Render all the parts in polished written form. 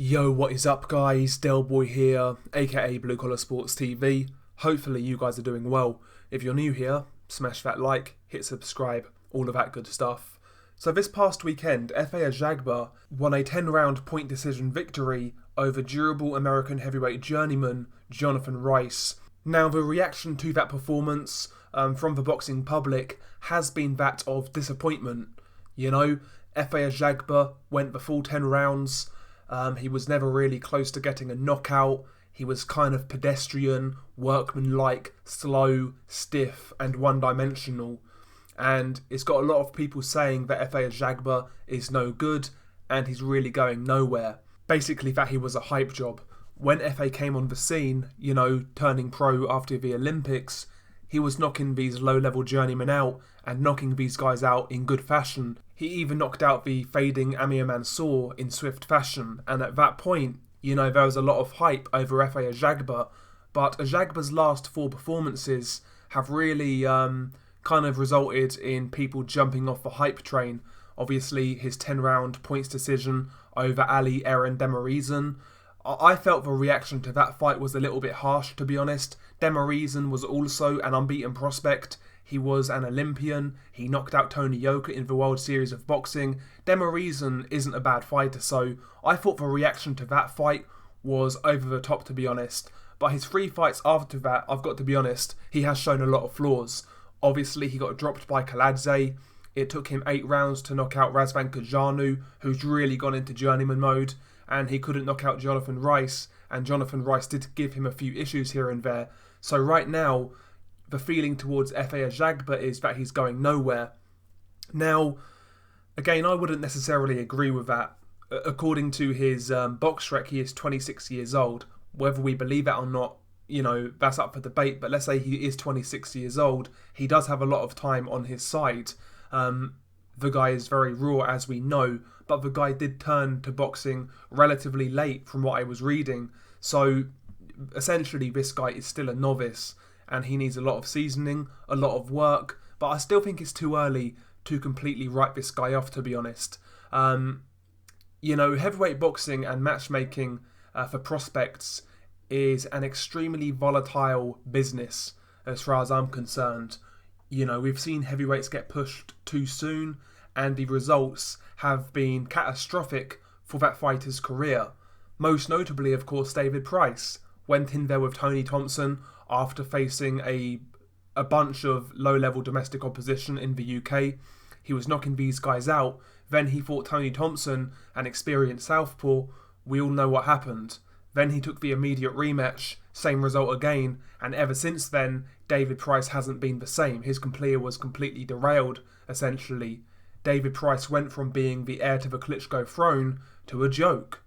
Yo, what is up guys? Delboy here, aka Blue Collar Sports TV. Hopefully you guys are doing well. If you're new here, smash that like, hit subscribe, all of that good stuff. So this past weekend, Efe Ajagba won a 10-round point decision victory over durable American heavyweight journeyman Jonathan Rice. Now the reaction to that performance from the boxing public has been that of disappointment. You know, Efe Ajagba went the full 10 rounds. He was never really close to getting a knockout. He was kind of pedestrian, workmanlike, slow, stiff and one-dimensional. And it's got a lot of people saying that Efe Ajagba is no good and he's really going nowhere. Basically that he was a hype job. When Efe came on the scene, you know, turning pro after the Olympics, he was knocking these low-level journeymen out and knocking these guys out in good fashion. He even knocked out the fading Amir Mansour in swift fashion, and at that point, you know, there was a lot of hype over Efe Ajagba, but Ajagba's last 4 performances have really kind of resulted in people jumping off the hype train. Obviously, his 10-round points decision over Ali Eren Demirezen. I felt the reaction to that fight was a little bit harsh, to be honest. Demirezen was also an unbeaten prospect. He was an Olympian. He knocked out Tony Yoka in the World Series of Boxing. Demirezen isn't a bad fighter, so I thought the reaction to that fight was over the top, to be honest. But his 3 fights after that, I've got to be honest, he has shown a lot of flaws. Obviously, he got dropped by Kaladze. It took him 8 rounds to knock out Razvan Kajanu, who's really gone into journeyman mode, and he couldn't knock out Jonathan Rice, and Jonathan Rice did give him a few issues here and there. So right now, the feeling towards Efe Ajagba is that he's going nowhere. Now, again, I wouldn't necessarily agree with that. According to his box rec, he is 26 years old. Whether we believe that or not, you know, that's up for debate. But let's say he is 26 years old. He does have a lot of time on his side. The guy is very raw, as we know. But the guy did turn to boxing relatively late from what I was reading. So, essentially, this guy is still a novice. And he needs a lot of seasoning, a lot of work. But I still think it's too early to completely write this guy off, to be honest. You know, heavyweight boxing and matchmaking for prospects is an extremely volatile business, as far as I'm concerned. You know, we've seen heavyweights get pushed too soon, and the results have been catastrophic for that fighter's career. Most notably, of course, David Price went in there with Tony Thompson after facing a bunch of low-level domestic opposition in the UK. He was knocking these guys out. Then he fought Tony Thompson, an experienced southpaw. We all know what happened. Then he took the immediate rematch, same result again, and ever since then, David Price hasn't been the same. His career was completely derailed, essentially. David Price went from being the heir to the Klitschko throne to a joke.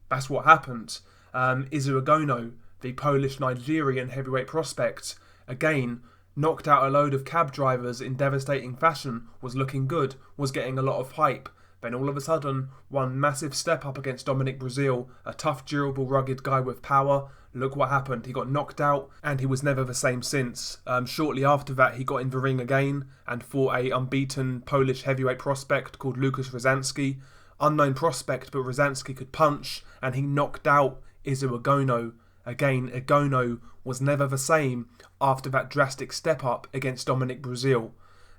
That's what happened. Izu Agono, the Polish-Nigerian heavyweight prospect, again, knocked out a load of cab drivers in devastating fashion, was looking good, was getting a lot of hype. Then all of a sudden, one massive step up against Dominic Breazeale, a tough, durable, rugged guy with power. Look what happened. He got knocked out and he was never the same since. Shortly after that, he got in the ring again and fought a unbeaten Polish heavyweight prospect called Lukasz Rozanski. Unknown prospect, but Rozanski could punch and he knocked out Izu Agono. Again, Agono was never the same after that drastic step up against Dominic Breazeale.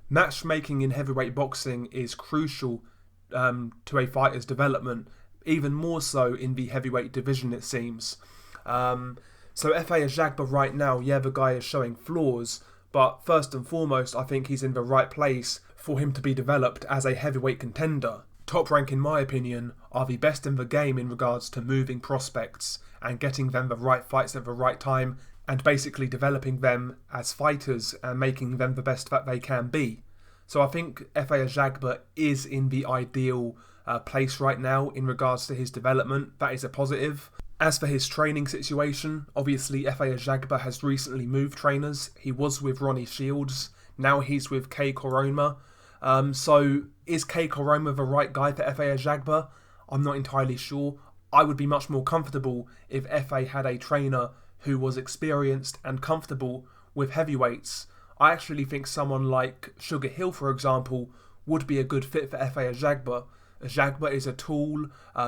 Matchmaking in heavyweight boxing is crucial to a fighter's development, even more so in the heavyweight division, it seems. So Efe Ajagba right now, yeah, the guy is showing flaws, but first and foremost, I think he's in the right place for him to be developed as a heavyweight contender. Top Rank, in my opinion, are the best in the game in regards to moving prospects and getting them the right fights at the right time and basically developing them as fighters and making them the best that they can be. So I think Efe Ajagba is in the ideal place right now in regards to his development. That is a positive. As for his training situation, obviously Efe Ajagba has recently moved trainers. He was with Ronnie Shields, now he's with Kay Koroma. So is Kay Koroma the right guy for Efe Ajagba? I'm not entirely sure. I would be much more comfortable if Efe had a trainer who was experienced and comfortable with heavyweights. I actually think someone like Sugar Hill, for example, would be a good fit for Efe Ajagba. Ajagba is a tall,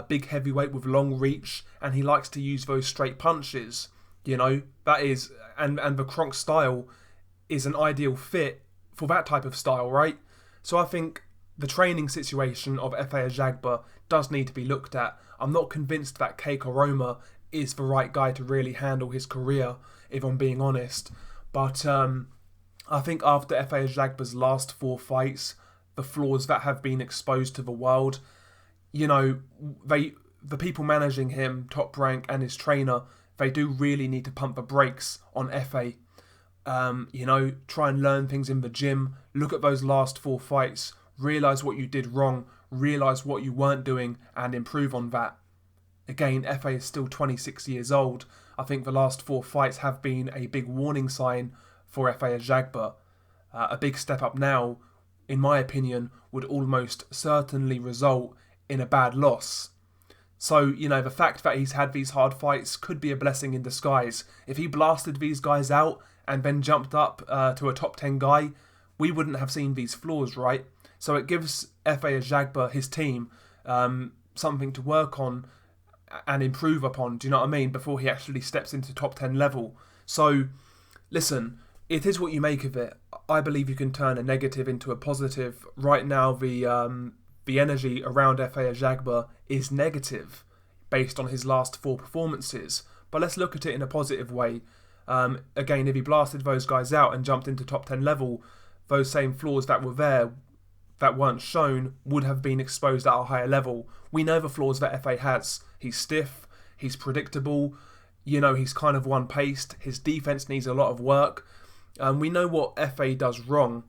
big heavyweight with long reach, and he likes to use those straight punches. You know, that is, and the Kronk style is an ideal fit for that type of style, right? So I think the training situation of Efe Ajagba does need to be looked at. I'm not convinced that Keiko Roma is the right guy to really handle his career, if I'm being honest. But I think after Efe Ajagba's last 4 fights, the flaws that have been exposed to the world, you know, the people managing him, Top Rank, and his trainer, they do really need to pump the brakes on Efe. You know, try and learn things in the gym, look at those last 4 fights, realise what you did wrong, realise what you weren't doing, and improve on that. Again, Efe is still 26 years old. I think the last 4 fights have been a big warning sign for Efe Ajagba. A big step up now, in my opinion, would almost certainly result in a bad loss. So, you know, the fact that he's had these hard fights could be a blessing in disguise. If he blasted these guys out and then jumped up to a top 10 guy, we wouldn't have seen these flaws, right? So it gives Efe Ajagba, his team, something to work on and improve upon, do you know what I mean, before he actually steps into top 10 level. So, listen, it is what you make of it. I believe you can turn a negative into a positive. Right now, the energy around Efe Ajagba is negative based on his last 4 performances. But let's look at it in a positive way. Again, if he blasted those guys out and jumped into top 10 level, those same flaws that were there that weren't shown would have been exposed at a higher level. We know the flaws that Efe has. He's stiff, he's predictable, you know, he's kind of one-paced, his defense needs a lot of work. We know what Efe does wrong,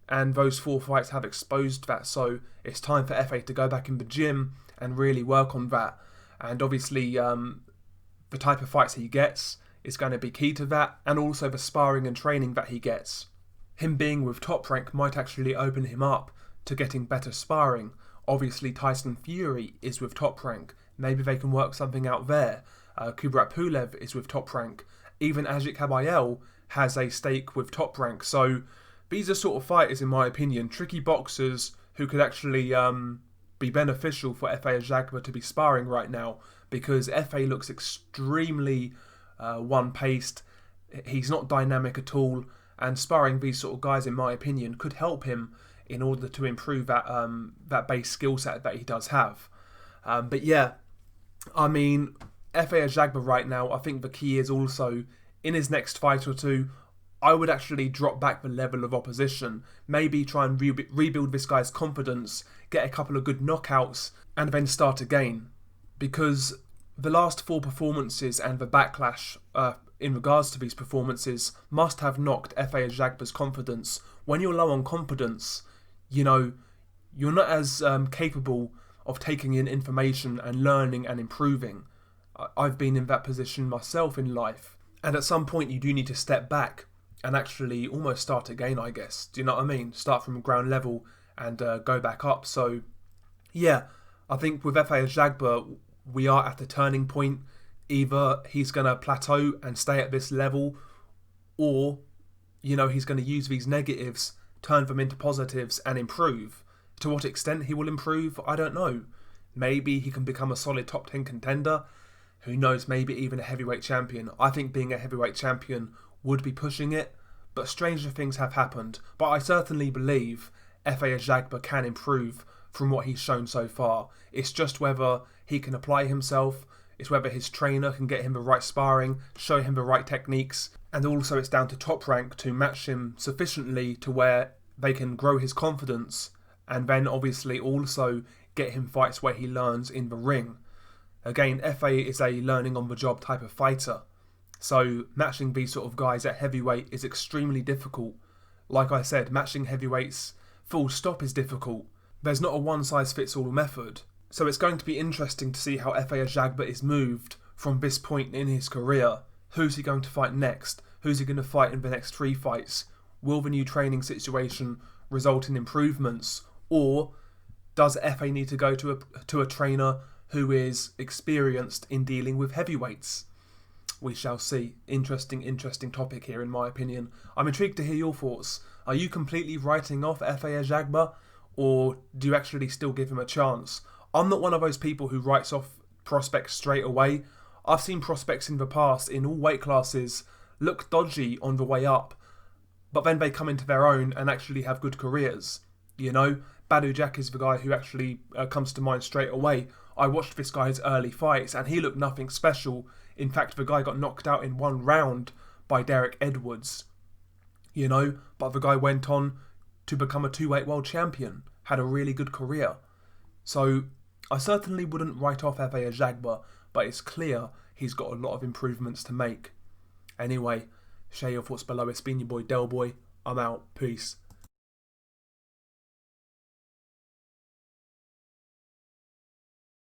and those 4 fights have exposed that, so it's time for Efe to go back in the gym and really work on that. And obviously, the type of fights he gets is going to be key to that, and also the sparring and training that he gets. Him being with Top Rank might actually open him up to getting better sparring. Obviously, Tyson Fury is with Top Rank. Maybe they can work something out there. Kubrat Pulev is with Top Rank. Even Ajakubas has a stake with Top Rank. So these are sort of fighters, in my opinion, tricky boxers who could actually be beneficial for Efe Ajagba to be sparring right now, because Efe looks extremely one-paced. He's not dynamic at all, and sparring these sort of guys, in my opinion, could help him in order to improve that base skill set that he does have. But yeah, I mean, Efe Ajagba right now, I think the key is also, in his next fight or two, I would actually drop back the level of opposition. Maybe try and rebuild this guy's confidence, get a couple of good knockouts, and then start again. Because the last 4 performances and the backlash in regards to these performances must have knocked Efe Ajagba's confidence. When you're low on confidence, you know, you're not as capable of taking in information and learning and improving. I've been in that position myself in life. And at some point you do need to step back and actually almost start again, I guess. Do you know what I mean? Start from ground level and go back up. So, yeah, I think with Efe Ajagba, we are at a turning point. Either he's going to plateau and stay at this level, or, you know, he's going to use these negatives, turn them into positives and improve. To what extent he will improve, I don't know. Maybe he can become a solid top 10 contender. Who knows, maybe even a heavyweight champion. I think being a heavyweight champion would be pushing it, but stranger things have happened. But I certainly believe Efe Ajagba can improve from what he's shown so far. It's just whether he can apply himself, it's whether his trainer can get him the right sparring, show him the right techniques, and also it's down to Top Rank to match him sufficiently to where they can grow his confidence, and then obviously also get him fights where he learns in the ring. Again, Efe is a learning on the job type of fighter, so matching these sort of guys at heavyweight is extremely difficult. Like I said, matching heavyweights full stop is difficult. There's not a one-size-fits-all method. So it's going to be interesting to see how Efe Ajagba is moved from this point in his career. Who's he going to fight next? Who's he going to fight in the next 3 fights? Will the new training situation result in improvements? Or does Efe need to go to a trainer who is experienced in dealing with heavyweights? We shall see. Interesting topic here, in my opinion. I'm intrigued to hear your thoughts. Are you completely writing off Efe Ajagba? or do you actually still give him a chance? I'm not one of those people who writes off prospects straight away. I've seen prospects in the past in all weight classes look dodgy on the way up, but then they come into their own and actually have good careers. You know, Badu Jack is the guy who actually comes to mind straight away. I watched this guy's early fights and he looked nothing special. In fact, the guy got knocked out in one round by Derek Edwards. You know, but the guy went on to become a 2-weight world champion, had a really good career. So I certainly wouldn't write off Efe Ajagba, but it's clear he's got a lot of improvements to make. Anyway, share your thoughts below. It's been your boy Del Boy. I'm out. Peace.